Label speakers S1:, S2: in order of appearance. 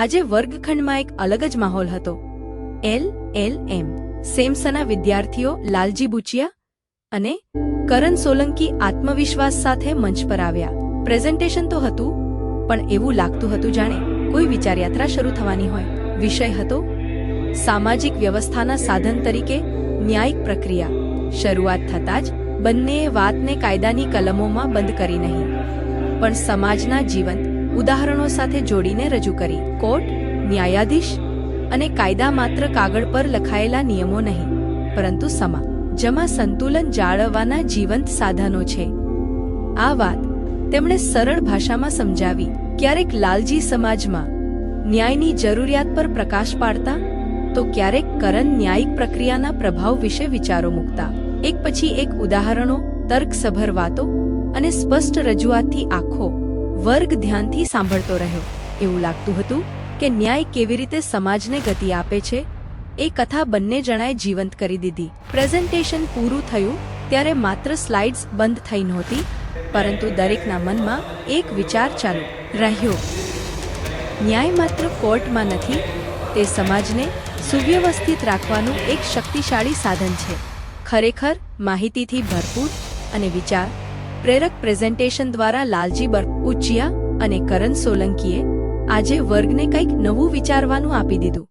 S1: આજે વર્ગખંડમાં એક અલગ જ માહોલ હતો. LLM સેમસના વિદ્યાર્થીઓ લાલજી બુચિયા અને કરણ સોલંકી આત્મવિશ્વાસ સાથે મંચ પર આવ્યા. પ્રેઝન્ટેશન તો હતું, પણ એવું લાગતું હતું જાણે કોઈ વિચારયાત્રા શરૂ થવાની હોય. વિષય હતો સામાજિક વ્યવસ્થાના સાધન તરીકે ન્યાયિક પ્રક્રિયા. શરૂઆત થતાં જ બંનેએ વાતને કાયદાની કલમોમાં બંધ કરી નહીં, પણ સમાજના જીવંત ઉદાહરણો સાથે જોડીને રજૂ કરી. કોર્ટ, ન્યાયાધીશ અને કાયદા માત્ર કાગળ પર લખાયેલા નિયમો નહીં, પરંતુ સમાજમાં સંતુલન જાળવવાના જીવંત સાધનો છે. આ વાત તેમણે સરળ ભાષામાં સમજાવી. ક્યારેક લાલજી સમાજમાં ન્યાયની જરૂરિયાત પર પ્રકાશ પાડતા, તો ક્યારેક કરણ ન્યાયિક પ્રક્રિયાના પ્રભાવ વિશે વિચારો મૂકતા. એક પછી એક ઉદાહરણો, તર્કસભર વાતો અને સ્પષ્ટ રજૂઆતથી આખો વર્ગ ધ્યાનથી સાંભળતો રહ્યો. એવું લાગતું હતું કે ન્યાય કેવી રીતે સમાજને ગતિ આપે છે એ કથા બંને જણાએ જીવંત કરી દીધી. પ્રેઝન્ટેશન પૂરું થયું ત્યારે માત્ર સ્લાઇડ્સ બંધ થઈ નહોતી, પરંતુ દરેકના મનમાં એક વિચાર ચાલુ રહ્યો. ન્યાય માત્ર કોર્ટમાં નથી, તે સમાજને સુવ્યવસ્થિત રાખવાનું એક શક્તિશાળી સાધન છે. ખરેખર માહિતીથી ભરપૂર અને વિચાર પ્રેરક પ્રેઝન્ટેશન દ્વારા લાલજી બુચિયા અને કરણ સોલંકીએ આજે વર્ગને કંઈક નવું વિચારવાનું આપી દીધું.